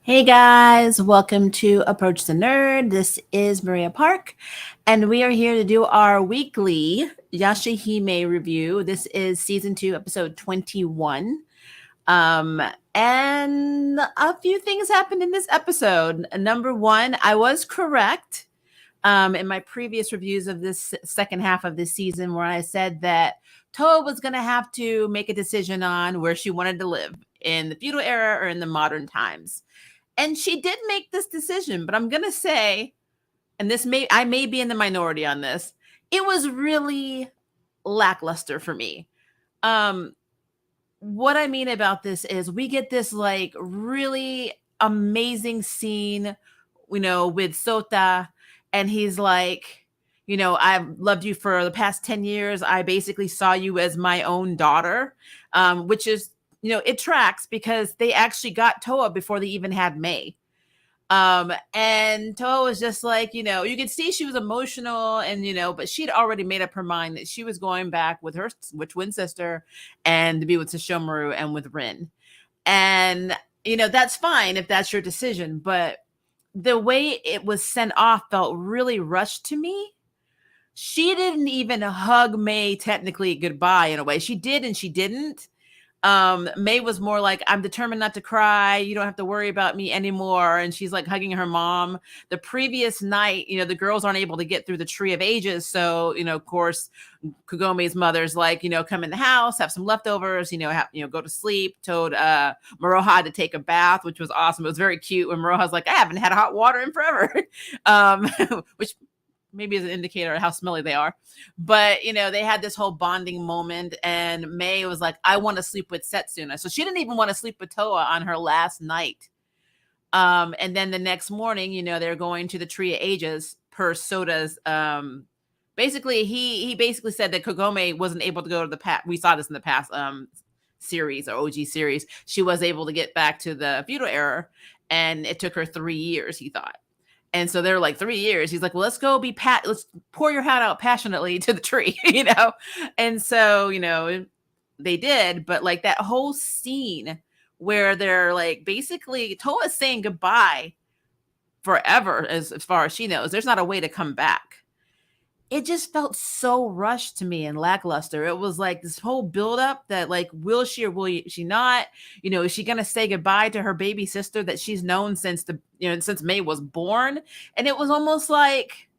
Hey guys, welcome to Approach the Nerd. This is Maria Park, and we are here to do our weekly Yashahime review. This is season 2, episode 21. Um, and a few things happened in this episode. Number one, I was correct in my previous reviews of this second half of this season, where I said that Toa was going to have to make a decision on where she wanted to live in the feudal era or in the modern times. And she did make this decision, but I'm going to say, and I may be in the minority on this, it was really lackluster for me. What I mean about this is we get this like really amazing scene, with Sota, and he's like, I've loved you for the past 10 years. I basically saw you as my own daughter, which is, it tracks because they actually got Toa before they even had May. And Toa was just like, you could see she was emotional and, but she'd already made up her mind that she was going back with her twin sister and to be with Sesshomaru and with Rin. And, that's fine if that's your decision. But the way it was sent off felt really rushed to me. She didn't even hug May technically goodbye in a way. She did and she didn't. May was more like, I'm determined not to cry. You don't have to worry about me anymore. And she's like hugging her mom. The previous night, the girls aren't able to get through the Tree of Ages. So, of course, Kagome's mother's like, come in the house, have some leftovers, go to sleep. Told Maroha to take a bath, which was awesome. It was very cute when Maroha's like, I haven't had hot water in forever. Which maybe is an indicator of how smelly they are. But, they had this whole bonding moment, and May was like, I want to sleep with Setsuna. So she didn't even want to sleep with Toa on her last night. And then the next morning, they're going to the Tree of Ages per Soda's. Basically, he basically said that Kagome wasn't able to go to the past. We saw this in the past series or OG series. She was able to get back to the feudal era, and it took her 3 years, he thought. And so they're like 3 years. He's like, well, let's go let's pour your hat out passionately to the tree, And so, they did. But like that whole scene where they're like, basically Toa's saying goodbye forever, as far as she knows. There's not a way to come back. It just felt so rushed to me and lackluster. It was like this whole buildup that like, will she or will she not? Is she going to say goodbye to her baby sister that she's known since since May was born? And it was almost like,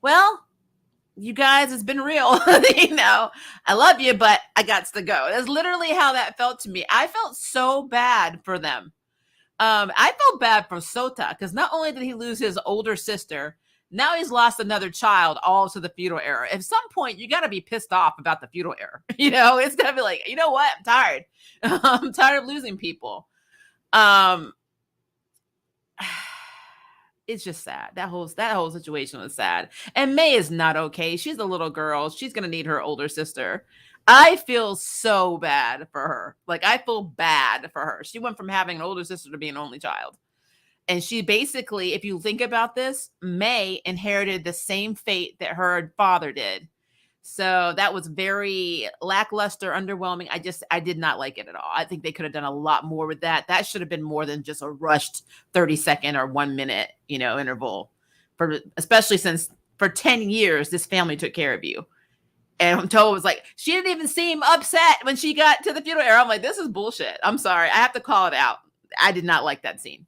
well, you guys, it's been real. I love you, but I got to go. That's literally how that felt to me. I felt so bad for them. I felt bad for Sota because not only did he lose his older sister, now he's lost another child all to the feudal era. At some point, you got to be pissed off about the feudal era. It's got to be like, you know what? I'm tired. I'm tired of losing people. It's just sad. That whole situation was sad. And May is not okay. She's a little girl. She's going to need her older sister. I feel so bad for her. Like, I feel bad for her. She went from having an older sister to being an only child. And she basically, if you think about this, May inherited the same fate that her father did. So that was very lackluster, underwhelming. I did not like it at all. I think they could have done a lot more with that. That should have been more than just a rushed 30-second or 1 minute, interval. Especially since for 10 years, this family took care of you. And Toa was like, she didn't even seem upset when she got to the feudal era. I'm like, this is bullshit. I'm sorry. I have to call it out. I did not like that scene.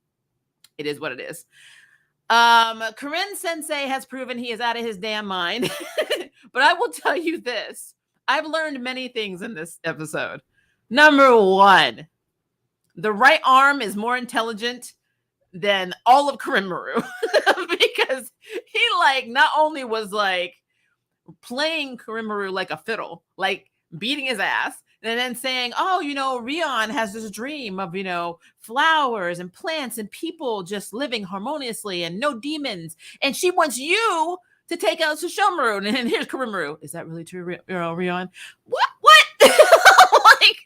It is what it is. Corinne Sensei has proven he is out of his damn mind. But I will tell you this. I've learned many things in this episode. Number one, the right arm is more intelligent than all of Kurimaru. Because he like not only was like playing Kurimaru like a fiddle, like beating his ass, and then saying, oh, Rion has this dream of, flowers and plants and people just living harmoniously and no demons. And she wants you to take out Sesshomaru. And here's Kurimaru. Is that really true, Rion? What? Like,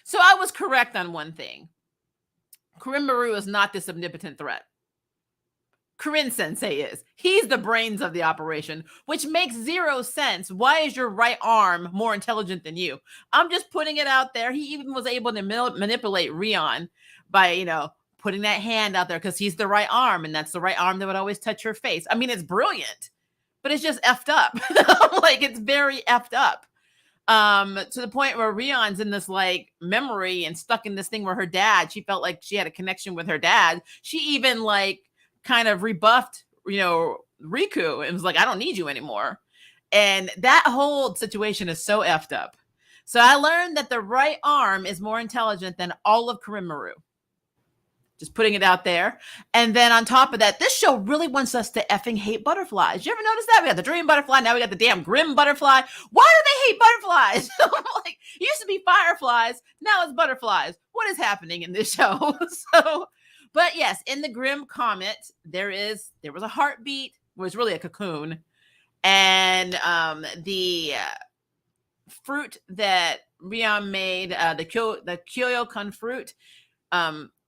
so I was correct on one thing. Kurimaru is not this omnipotent threat. Corinne Sensei is. He's the brains of the operation, which makes zero sense. Why is your right arm more intelligent than you? I'm just putting it out there. He even was able to manipulate Rion by, putting that hand out there because he's the right arm, and that's the right arm that would always touch her face. I mean, it's brilliant, but it's just effed up. Like, it's very effed up. To the point where Rion's in this like memory and stuck in this thing where her dad, she felt like she had a connection with her dad. She even like kind of rebuffed, Riku and was like, I don't need you anymore. And that whole situation is so effed up. So I learned that the right arm is more intelligent than all of Kurimaru. Just putting it out there. And then on top of that, this show really wants us to effing hate butterflies. You ever notice that? We got the dream butterfly. Now we got the damn grim butterfly. Why do they hate butterflies? Like, it used to be fireflies. Now it's butterflies. What is happening in this show? But yes, in the grim comet, there was a heartbeat. It was really a cocoon. And the fruit that Rion made, the Kyoyo-kun fruit,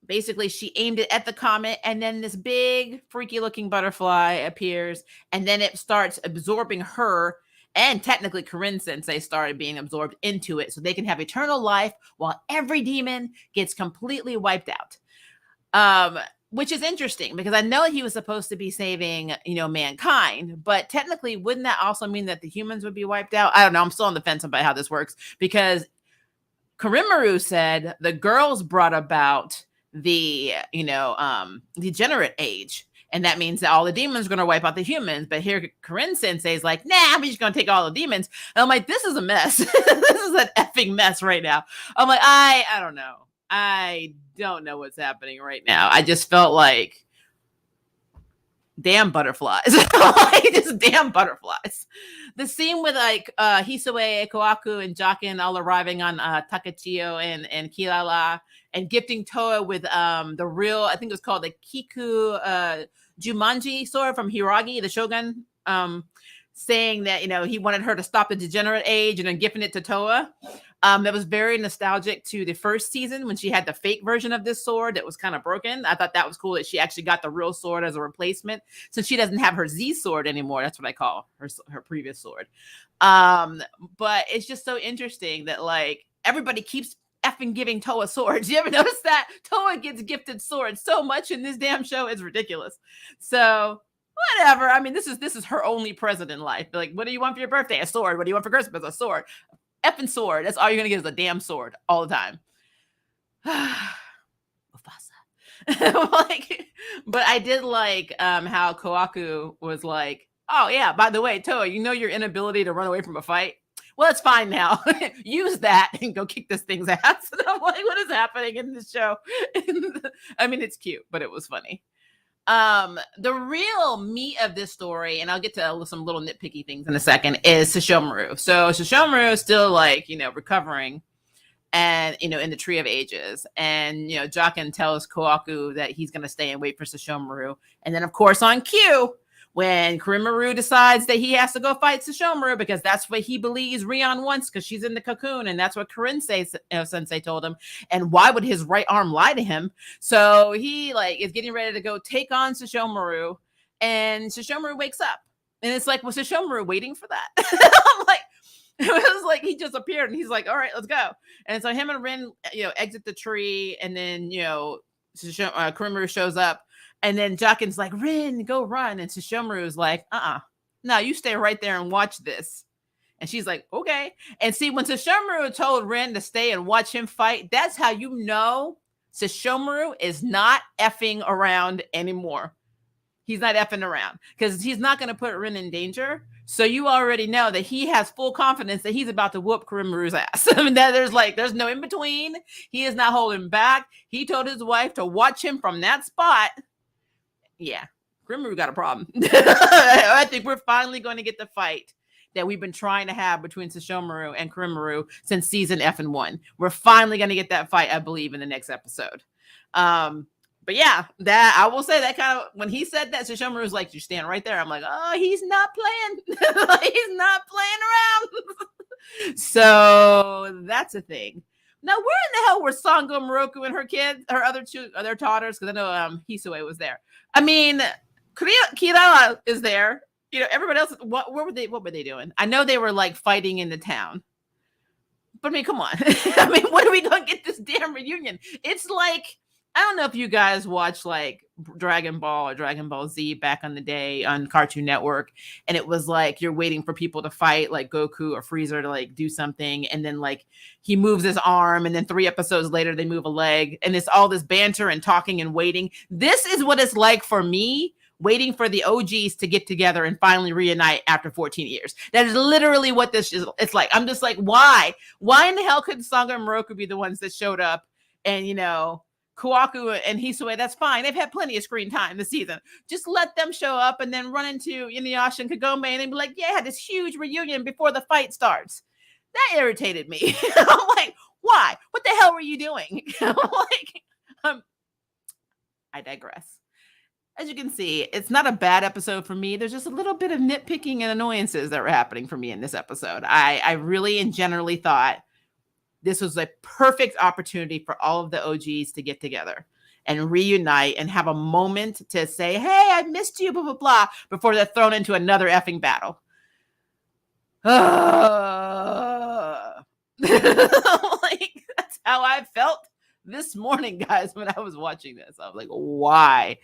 basically she aimed it at the comet, and then this big freaky looking butterfly appears, and then it starts absorbing her, and technically Corinne Sensei started being absorbed into it so they can have eternal life while every demon gets completely wiped out. Which is interesting because I know he was supposed to be saving, mankind, but technically wouldn't that also mean that the humans would be wiped out? I don't know. I'm still on the fence about how this works because Kurimaru said the girls brought about the degenerate age, and that means that all the demons are going to wipe out the humans. But here Corinne Sensei is like, nah, we're just going to take all the demons. And I'm like, this is a mess. This is an effing mess right now. I'm like, I don't know. I don't know what's happening right now. I just felt like damn butterflies. Like, just damn butterflies. The scene with like Hisue, Koaku, and Jaken all arriving on Takachiyo and Kilala and gifting Toa with the real, I think it was called the Kiku Jumanji sword from Hiragi, the Shogun, saying that, he wanted her to stop the degenerate age and then gifting it to Toa. That was very nostalgic to the first season when she had the fake version of this sword that was kind of broken. I thought that was cool that she actually got the real sword as a replacement since she doesn't have her Z sword anymore. That's what I call her previous sword. But it's just so interesting that like everybody keeps effing giving Toa swords. You ever notice that? Toa gets gifted swords so much in this damn show. It's ridiculous. So whatever. I mean, this is her only present in life. Like, what do you want for your birthday? A sword. What do you want for Christmas? A sword. Effing sword. That's all you're gonna get is a damn sword all the time. Mufasa. Like, but I did like how Koaku was like, oh yeah, by the way, Toa, your inability to run away from a fight? Well, it's fine now. Use that and go kick this thing's ass. And I'm like, what is happening in this show? I mean, it's cute, but it was funny. The real meat of this story, and I'll get to some little nitpicky things in a second, is Sesshomaru. So Sesshomaru is still like, recovering and, in the Tree of Ages. And, Jaken tells Koaku that he's going to stay and wait for Sesshomaru. And then, of course, on cue, when Kurimaru decides that he has to go fight Sesshomaru because that's what he believes Rion wants because she's in the cocoon, and that's what Corinne Sensei told him. And why would his right arm lie to him? So he is getting ready to go take on Sesshomaru, and Sesshomaru wakes up. And it's like, was Sesshomaru waiting for that? I'm like, it was like he just appeared and he's like, all right, let's go. And so him and Rin, exit the tree, and then, Kurimaru shows up. And then Jaken's like, Rin, go run. And Sesshomaru's like, no, you stay right there and watch this. And she's like, okay. And see, when Sesshomaru told Rin to stay and watch him fight, that's how you know Sesshomaru is not effing around anymore. He's not effing around because he's not going to put Rin in danger. So you already know that he has full confidence that he's about to whoop Kurimaru's ass. I mean, there's no in between. He is not holding back. He told his wife to watch him from that spot. Yeah, Kurimaru got a problem. I think we're finally going to get the fight that we've been trying to have between Sesshomaru and Kurimaru since season F1. We're finally going to get that fight, I believe, in the next episode. But yeah, that I will say that kind of when he said that, Sesshomaru was like, "You stand right there." I'm like, "Oh, he's not playing. He's not playing around." So that's a thing. Now, where in the hell were Sango Moroku and her kids, her other daughters? Because I know Hisue was there. I mean, Kirara is there. You know, everybody else. What were they? What were they doing? I know they were like fighting in the town. But I mean, come on. I mean, when are we gonna get this damn reunion? It's like, I don't know if you guys watch like Dragon Ball or Dragon Ball Z back on the day on Cartoon Network, and it was like you're waiting for people to fight, like Goku or Freezer to like do something, and then like he moves his arm, and then 3 episodes later they move a leg, and it's all this banter and talking and waiting. This is what it's like for me, waiting for the OGs to get together and finally reunite after 14 years. That is literally what this is. It's like, I'm just like, why? Why in the hell couldn't Sangha and Moroku be the ones that showed up? And, you know, Kawaku and Hisue, that's fine. They've had plenty of screen time this season. Just let them show up and then run into Inuyasha and Kagome and they'd be like, yeah, I had this huge reunion before the fight starts. That irritated me. I'm like, why? What the hell were you doing? I digress. As you can see, it's not a bad episode for me. There's just a little bit of nitpicking and annoyances that were happening for me in this episode. I really and generally thought this was a perfect opportunity for all of the OGs to get together and reunite and have a moment to say, hey, I missed you, blah, blah, blah, before they're thrown into another effing battle. Like, that's how I felt this morning, guys, when I was watching this. I was like, why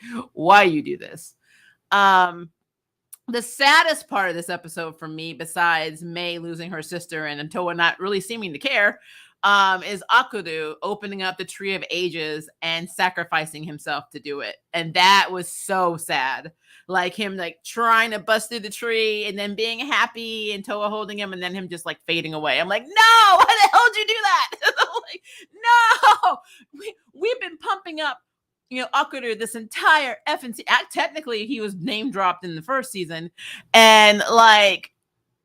you do this? The saddest part of this episode for me, besides Mei losing her sister and Toa not really seeming to care, is Akuru opening up the Tree of Ages and sacrificing himself to do it. And that was so sad. Like him like trying to bust through the tree and then being happy and Toa holding him and then him just like fading away. I'm like, no, why the hell did you do that? I'm like, no, we've been pumping up, you know, Akuru this entire effing technically he was name dropped in the first season. And like,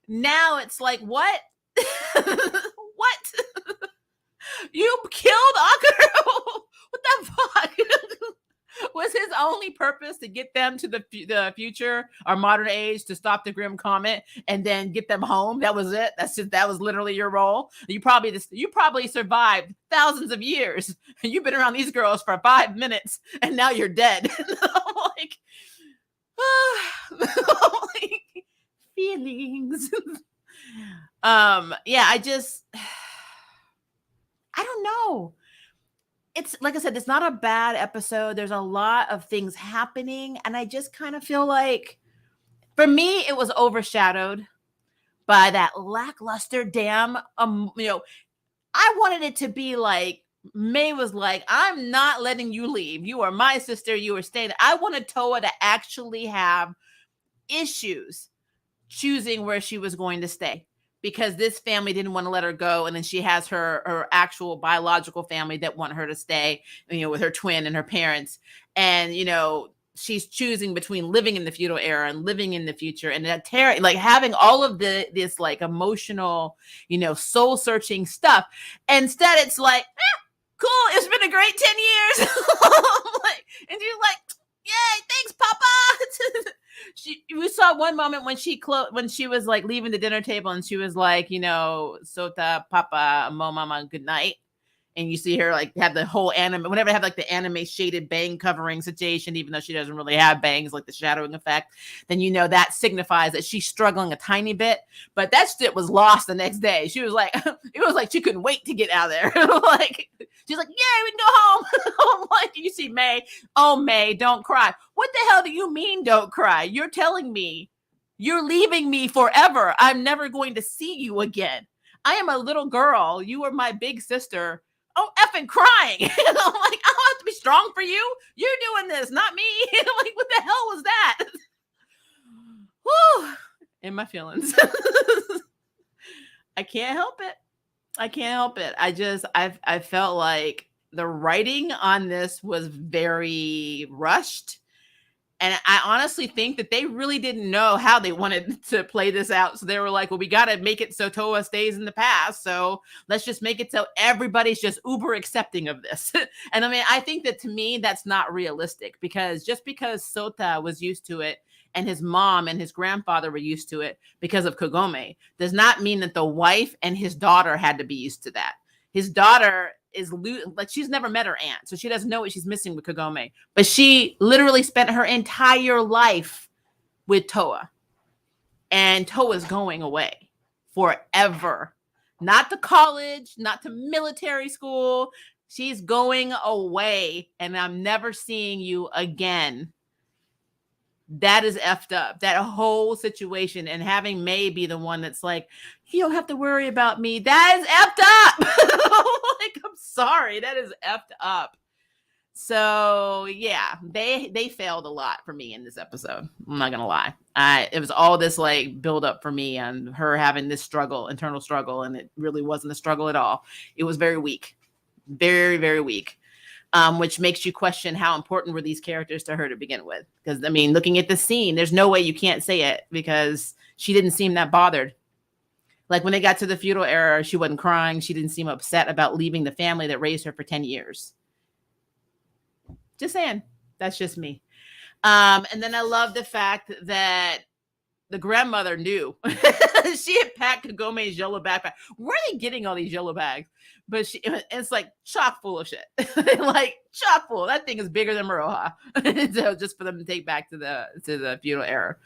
now it's like, what? What? You killed Akuru? What the fuck? Was his only purpose to get them to the future or modern age to stop the Grim Comet and then get them home? That was it. That was literally your role. You probably survived thousands of years. You've been around these girls for 5 minutes and now you're dead. Like, like, feelings. Yeah, I don't know. It's like I said, it's not a bad episode. There's a lot of things happening. And I just kind of feel like, for me, it was overshadowed by that lackluster damn, you know, I wanted it to be like, Mei was like, I'm not letting you leave. You are my sister. You are staying. I wanted Toa to actually have issues choosing where she was going to stay, because this family didn't want to let her go. And then she has her actual biological family that want her to stay, you know, with her twin and her parents. And, you know, she's choosing between living in the feudal era and living in the future. And that like having all of this like emotional, you know, soul searching stuff. Instead, it's like, cool. It's been a great 10 years. Like, and she's like, yay, thanks, Papa. We saw one moment when she was like leaving the dinner table and she was like, you know, Sota, Papa, Mo, Mama, good night. And you see her like have the whole anime, whenever they have like the anime shaded bang covering situation, even though she doesn't really have bangs, like the shadowing effect, then you know that signifies that she's struggling a tiny bit. But that shit was lost the next day. She was like, it was like she couldn't wait to get out of there. Like, she's like, yeah, we can go home. I'm like, you see Mei, oh, Mei, don't cry. What the hell do you mean don't cry? You're telling me you're leaving me forever. I'm never going to see you again. I am a little girl. You are my big sister. Oh, effing crying. I'm like, I don't have to be strong for you. You're doing this, not me. Like, what the hell was that? Whew. In my feelings. I can't help it. I felt like the writing on this was very rushed. And I honestly think that they really didn't know how they wanted to play this out. So they were like, well, we got to make it so Toa stays in the past. So let's just make it so everybody's just uber accepting of this. And I mean, I think that to me, that's not realistic, because just because Sota was used to it and his mom and his grandfather were used to it because of Kagome does not mean that the wife and his daughter had to be used to that. His daughter like she's never met her aunt, so she doesn't know what she's missing with Kagome. But she literally spent her entire life with Toa, and Toa's going away forever. Not to college, not to military school. She's going away, and I'm never seeing you again. That is effed up. That whole situation, and having May be the one that's like, you don't have to worry about me. That is effed up. Like, I'm sorry. That is effed up. So yeah, they failed a lot for me in this episode. I'm not gonna lie. It was all this like build up for me on her having this struggle, internal struggle, and it really wasn't a struggle at all. It was very weak, very, very weak. Which makes you question how important were these characters to her to begin with. Because, I mean, looking at the scene, there's no way you can't say it because she didn't seem that bothered. Like when they got to the feudal era, she wasn't crying. She didn't seem upset about leaving the family that raised her for 10 years. Just saying. That's just me. And then I love the fact that the grandmother knew. She had packed Kagome's yellow backpack. Where are they getting all these yellow bags? But it's like chock full of shit. Like chock full. That thing is bigger than Maroha. So just for them to take back to the feudal era.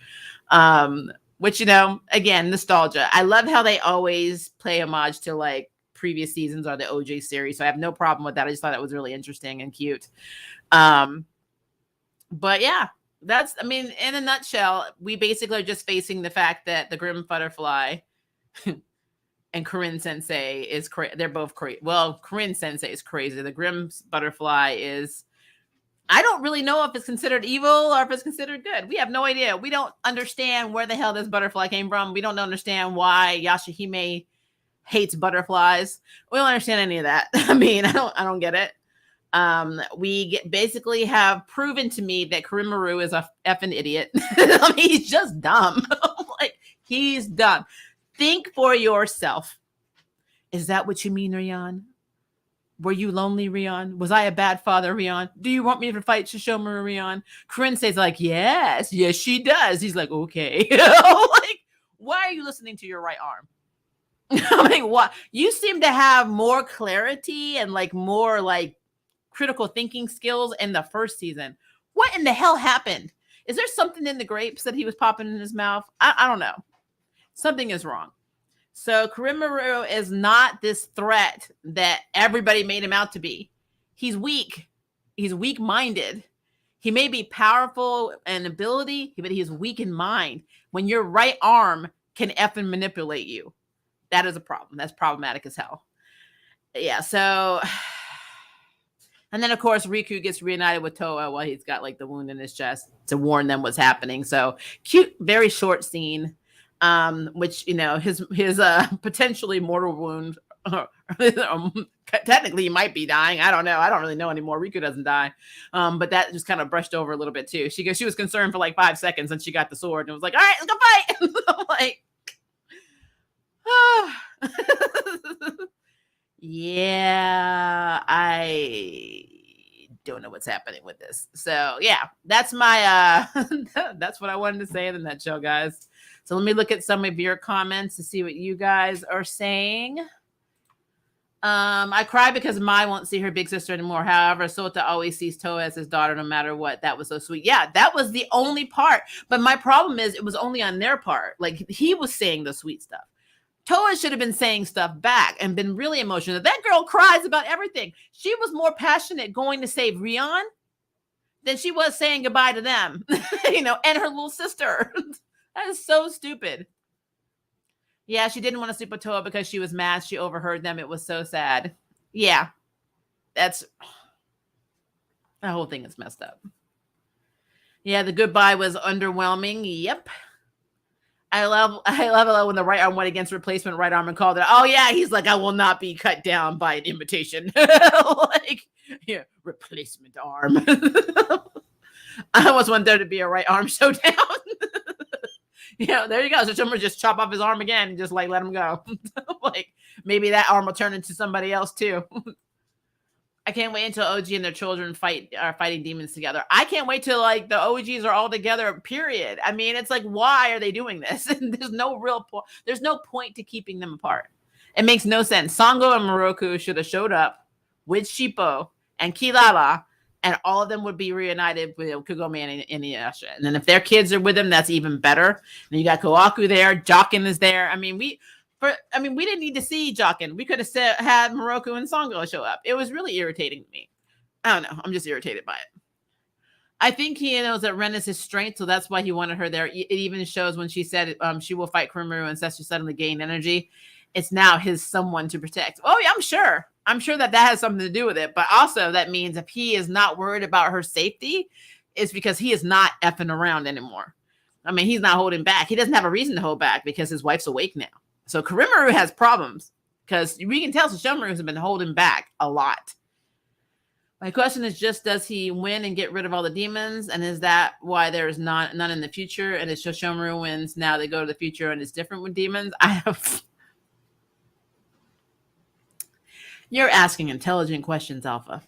Which, you know, again, nostalgia. I love how they always play homage to like previous seasons or the OJ series. So I have no problem with that. I just thought that was really interesting and cute. But yeah, that's, I mean, in a nutshell, we basically are just facing the fact that the Grim Butterfly and Corinne Sensei is crazy. They're both crazy. Well, Corinne Sensei is crazy. The Grim Butterfly is, I don't really know if it's considered evil or if it's considered good. We have no idea. We don't understand where the hell this butterfly came from. We don't understand why Yashahime hates butterflies. We don't understand any of that. I mean, I don't get it. Basically have proven to me that Kurimaru is a effing idiot. I mean, he's just dumb. Like, he's dumb. Think for yourself. Is that what you mean, Rion? Were you lonely, Rion? Was I a bad father, Rion? Do you want me to fight Shishomaru, Rion? Corinne says like, yes, she does. He's like, okay. Like, why are you listening to your right arm? I mean, what? You seem to have more clarity and like more like critical thinking skills in the first season. What in the hell happened? Is there something in the grapes that he was popping in his mouth? I don't know. Something is wrong. So Kurimaru is not this threat that everybody made him out to be. He's weak. He's weak-minded. He may be powerful in ability, but he's weak in mind. When your right arm can effing manipulate you, that is a problem. That's problematic as hell. Yeah, so... And then, of course, Riku gets reunited with Toa while he's got, like, the wound in his chest to warn them what's happening. So, cute, very short scene, which, you know, his potentially mortal wound, technically he might be dying. I don't know. I don't really know anymore. Riku doesn't die. But that just kind of brushed over a little bit, too. She was concerned for, like, 5 seconds, and she got the sword and was like, all right, let's go fight. I'm like, ah. Yeah, I don't know what's happening with this. So yeah, that's my that's what I wanted to say in a nutshell, guys. So let me look at some of your comments to see what you guys are saying. I cry because Mai won't see her big sister anymore. However, Sota always sees Toa as his daughter no matter what. That was so sweet. Yeah, that was the only part. But my problem is it was only on their part. Like, he was saying the sweet stuff. Toa should have been saying stuff back and been really emotional. That girl cries about everything. She was more passionate going to save Rion than she was saying goodbye to them, you know, and her little sister. That is so stupid. Yeah, she didn't want to sleep with Toa because she was mad. She overheard them. It was so sad. Yeah, that whole thing is messed up. Yeah, the goodbye was underwhelming. Yep. I love it when the right arm went against replacement right arm and called it. Oh yeah, he's like, I will not be cut down by an invitation. Like, yeah, replacement arm. I almost want there to be a right arm showdown. Yeah, there you go. So someone just chop off his arm again and just like let him go. Like, maybe that arm will turn into somebody else too. I can't wait until OG and their children are fighting demons together. I can't wait till like the OGs are all together, period. I mean, it's like, why are they doing this? And there's no real point. There's no point to keeping them apart. It makes no sense. Sango and Moroku should have showed up with Shippo and Kilala, and all of them would be reunited with Kagome and Inuyasha. And then if their kids are with them, that's even better. And you got Koaku there, Jokin is there. I mean, we didn't need to see Jokin. We could have had Moroku and Songo show up. It was really irritating to me. I don't know. I'm just irritated by it. I think he knows that Ren is his strength, so that's why he wanted her there. It even shows when she said she will fight Kurimaru and says she suddenly gained energy. It's now his someone to protect. Oh, yeah, I'm sure. I'm sure that has something to do with it. But also that means if he is not worried about her safety, it's because he is not effing around anymore. I mean, he's not holding back. He doesn't have a reason to hold back because his wife's awake now. So Kurimaru has problems because we can tell Sesshomaru has been holding back a lot. My question is just, does he win and get rid of all the demons? And is that why there is none in the future? And if Sesshomaru wins, now they go to the future and it's different with demons? You're asking intelligent questions, Alpha.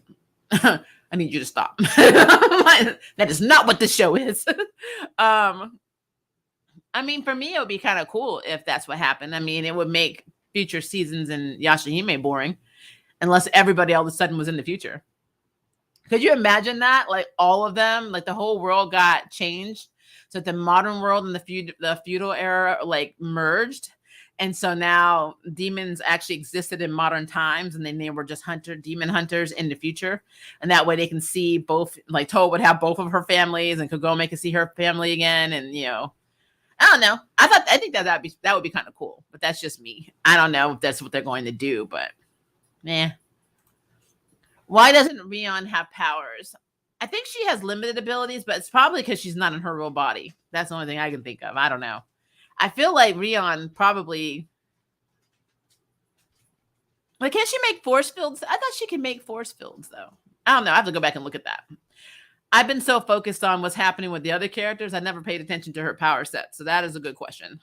I need you to stop. That is not what this show is. I mean, for me, it would be kind of cool if that's what happened. I mean, it would make future seasons in Yashahime boring unless everybody all of a sudden was in the future. Could you imagine that? Like all of them, like the whole world got changed. So the modern world and the feudal era like merged. And so now demons actually existed in modern times, and then they were just demon hunters in the future. And that way they can see both, like Toa would have both of her families and Kagome can see her family again. And, I don't know. I think that would be kind of cool, but that's just me. I don't know if that's what they're going to do, but Why doesn't Rion have powers? I think she has limited abilities, but it's probably because she's not in her real body. That's the only thing I can think of. I don't know. I feel like Rion probably... Like, can she make force fields? I thought she could make force fields, though. I don't know. I have to go back and look at that. I've been so focused on what's happening with the other characters, I never paid attention to her power set. So that is a good question.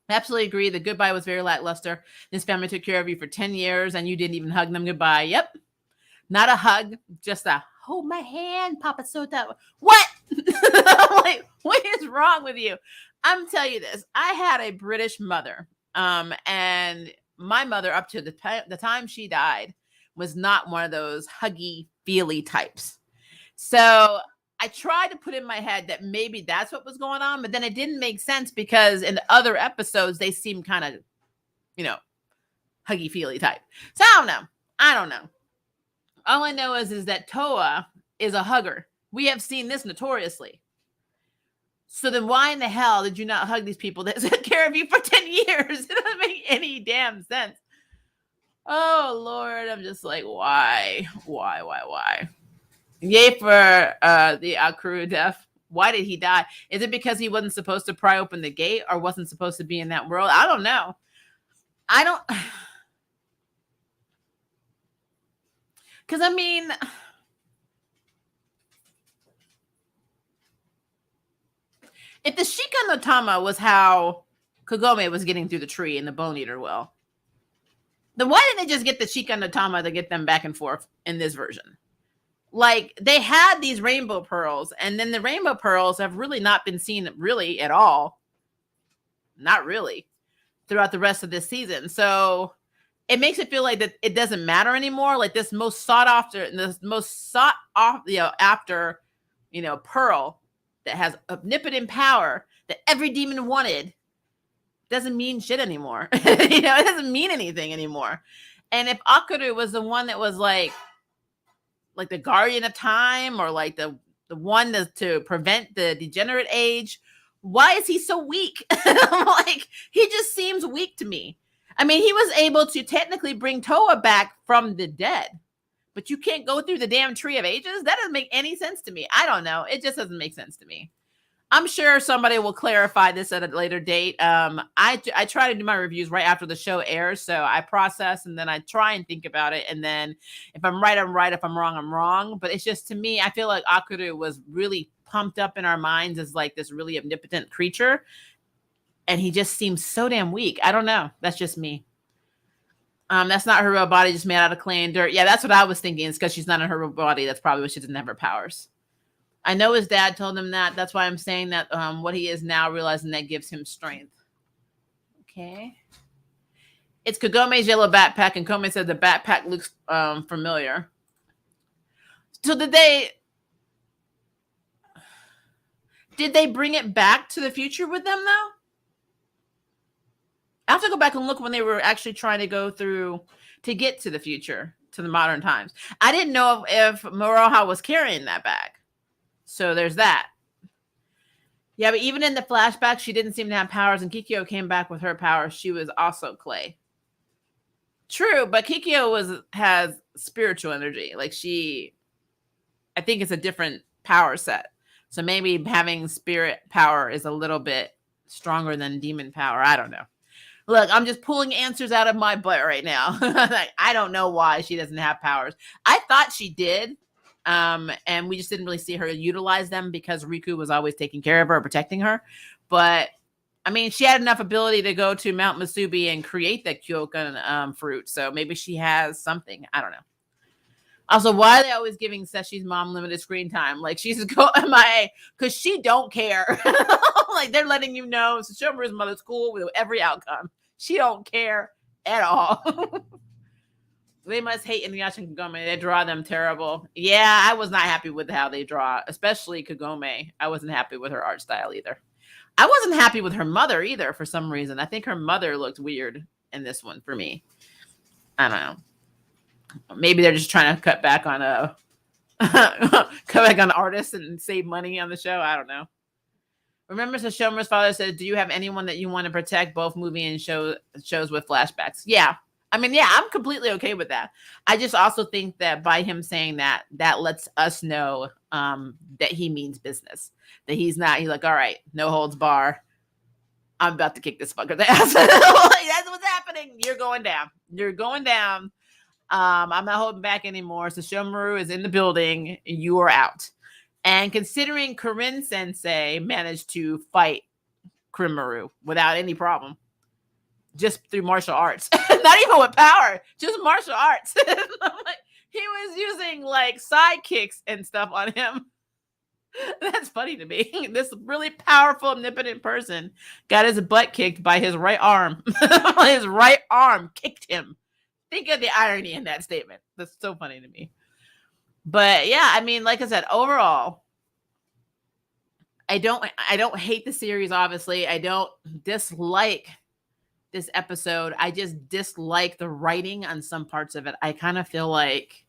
Absolutely agree. The goodbye was very lackluster. This family took care of you for 10 years, and you didn't even hug them goodbye. Yep. Not a hug, just a hold my hand, Papa Sota. What? Like, what is wrong with you? I'm telling you this. I had a British mother, and my mother, up to the time she died, was not one of those huggy, feely types. So I tried to put in my head that maybe that's what was going on, but then it didn't make sense because in the other episodes, they seemed kind of, huggy, feely type. So I don't know. All I know is that Toa is a hugger. We have seen this notoriously. So then why in the hell did you not hug these people that took care of you for 10 years? It doesn't make any damn sense. Oh, Lord. I'm just like, why? Yay for the Akuru death. Why did he die? Is it because he wasn't supposed to pry open the gate or wasn't supposed to be in that world? I don't know. Because, I mean, if the Shika no Tama was how Kagome was getting through the tree in the Bone Eater well, then why didn't they just get the Shika no Tama to get them back and forth in this version? Like, they had these rainbow pearls, and then the rainbow pearls have really not been seen really at all. Not really. Throughout the rest of this season. So it makes it feel like that it doesn't matter anymore. Like this most sought after pearl that has omnipotent power that every demon wanted doesn't mean shit anymore. It doesn't mean anything anymore. And if Akuru was the one that was like the guardian of time, or like the one to prevent the degenerate age, why is he so weak? Like, he just seems weak to me. I mean, he was able to technically bring Toa back from the dead, but you can't go through the damn tree of ages? That doesn't make any sense to me. I don't know. It just doesn't make sense to me. I'm sure somebody will clarify this at a later date. I try to do my reviews right after the show airs, so I process and then I try and think about it. And then if I'm right, I'm right. If I'm wrong, I'm wrong. But it's just, to me, I feel like Akuru was really pumped up in our minds as like this really omnipotent creature, and he just seems so damn weak. I don't know. That's just me. That's not her real body, just made out of clay and dirt. Yeah, that's what I was thinking. It's because she's not in her real body. That's probably why she doesn't have her powers. I know his dad told him that. That's why I'm saying that what he is now, realizing that gives him strength. Okay. It's Kagome's yellow backpack, and Kome said the backpack looks familiar. So did they bring it back to the future with them though? I have to go back and look when they were actually trying to go through to get to the future, to the modern times. I didn't know if Moroha was carrying that bag. So there's that. Yeah, but even in the flashback, she didn't seem to have powers, and Kikyo came back with her powers. She was also clay. True, but Kikyo has spiritual energy. Like I think it's a different power set. So maybe having spirit power is a little bit stronger than demon power. I don't know. Look, I'm just pulling answers out of my butt right now. Like, I don't know why she doesn't have powers. I thought she did. And we just didn't really see her utilize them because Riku was always taking care of her, protecting her. But I mean, she had enough ability to go to Mount Masubi and create that Kyokan fruit. So maybe she has something. I don't know. Also, why are they always giving Seshi's mom limited screen time? Like, she's MIA because she don't care. Like, they're letting you know Sesshomaru's mother's cool with every outcome. She don't care at all. They must hate Inuyasha and Kagome. They draw them terrible. Yeah, I was not happy with how they draw, especially Kagome. I wasn't happy with her art style either. I wasn't happy with her mother either for some reason. I think her mother looked weird in this one for me. I don't know. Maybe they're just trying to cut back on artists and save money on the show. I don't know. Remember, Sesshomaru's father said, "Do you have anyone that you want to protect?" Both movie and shows with flashbacks. Yeah, I mean, yeah, I'm completely okay with that. I just also think that by him saying that lets us know that he means business. That he's like, all right, no holds bar. I'm about to kick this fucker's ass. Like, that's what's happening. You're going down. You're going down. I'm not holding back anymore. Sesshomaru is in the building. You are out. And considering Corinne Sensei managed to fight Krimaru without any problem, just through martial arts, not even with power, just martial arts. He was using like sidekicks and stuff on him. That's funny to me. This really powerful, omnipotent person got his butt kicked by his right arm. His right arm kicked him. Think of the irony in that statement. That's so funny to me. But yeah, I mean, like I said, overall, I don't hate the series, obviously. I don't dislike this episode. I just dislike the writing on some parts of it. I kind of feel like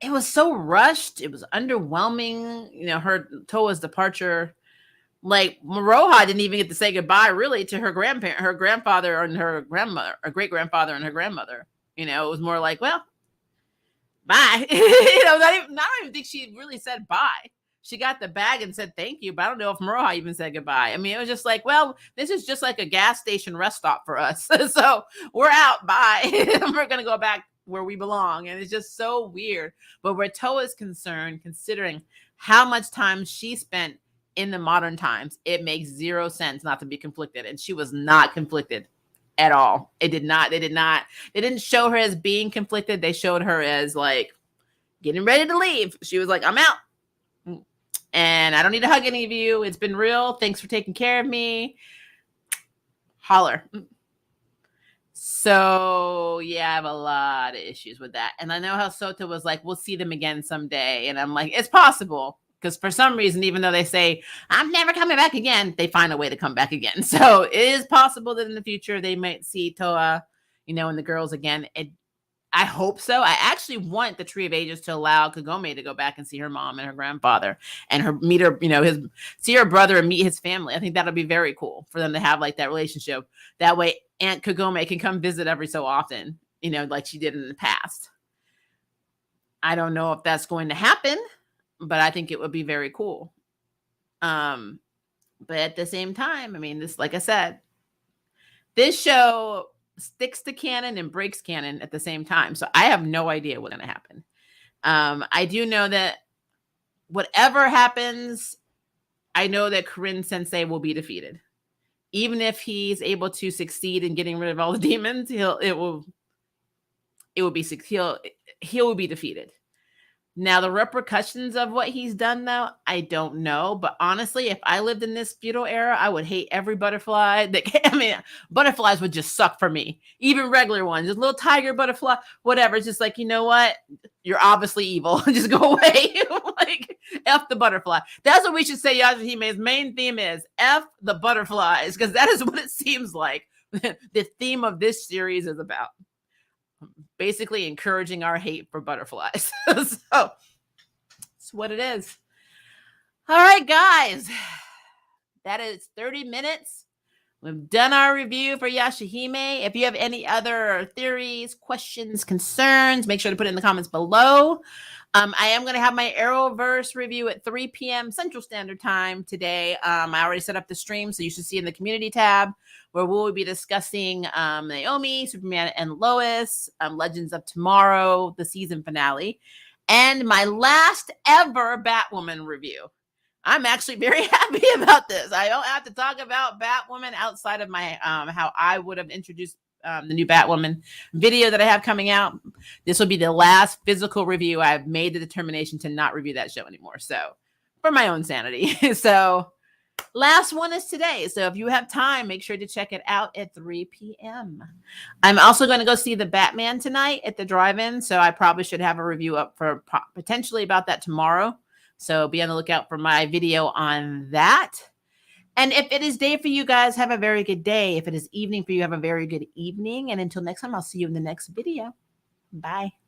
it was so rushed. It was underwhelming. You know, Toa's departure. Like, Moroha didn't even get to say goodbye, really, to her grandfather and her grandmother, or great-grandfather and her grandmother. You know, it was more like, well, bye. You know, I don't even think she really said bye. She got the bag and said thank you, but I don't know if Moroha even said goodbye. I mean, it was just like, well, this is just like a gas station rest stop for us. So we're out. Bye. We're going to go back where we belong. And it's just so weird. But where Toa is concerned, considering how much time she spent in the modern times, it makes zero sense not to be conflicted. And she was not conflicted at all. They didn't show her as being conflicted. They showed her as like getting ready to leave. She was like, I'm out. And I don't need to hug any of you. It's been real. Thanks for taking care of me. Holler. So yeah, I have a lot of issues with that. And I know how Sota was like, we'll see them again someday. And I'm like, it's possible. Because for some reason, even though they say, I'm never coming back again, they find a way to come back again. So it is possible that in the future, they might see Toa, you know, and the girls again. I hope so. I actually want the Tree of Ages to allow Kagome to go back and see her mom and her grandfather and meet her, you know, see her brother and meet his family. I think that'll be very cool for them to have like that relationship. That way Aunt Kagome can come visit every so often, you know, like she did in the past. I don't know if that's going to happen, but I think it would be very cool. But at the same time, I mean, this, like I said, this show sticks to canon and breaks canon at the same time. So I have no idea what's going to happen. I do know that whatever happens, I know that Corinne Sensei will be defeated. Even if he's able to succeed in getting rid of all the demons, he will be defeated. Now, the repercussions of what he's done, though, I don't know. But honestly, if I lived in this feudal era, I would hate every butterfly. I mean, butterflies would just suck for me. Even regular ones, just little tiger butterfly, whatever. It's just like, you know what? You're obviously evil. Just go away. Like, F the butterfly. That's what we should say Yashahime's main theme is. F the butterflies, because that is what it seems like the theme of this series is about. Basically encouraging our hate for butterflies. So that's what it is. All right, guys. That is 30 minutes. We've done our review for Yashahime. If you have any other theories, questions, concerns, make sure to put it in the comments below. I am going to have my Arrowverse review at 3 p.m. Central Standard Time today. I already set up the stream, so you should see in the community tab where we'll be discussing Naomi, Superman, and Lois, Legends of Tomorrow, the season finale, and my last ever Batwoman review. I'm actually very happy about this. I don't have to talk about Batwoman outside of my how I would have introduced the new Batwoman video that I have coming out. This will be the last physical review. I've made the determination to not review that show anymore. So for my own sanity. So last one is today. So if you have time, make sure to check it out at 3 p.m. I'm also going to go see the Batman tonight at the drive-in. So I probably should have a review up for potentially about that tomorrow. So be on the lookout for my video on that. And if it is day for you guys, have a very good day. If it is evening for you, have a very good evening. And until next time, I'll see you in the next video. Bye.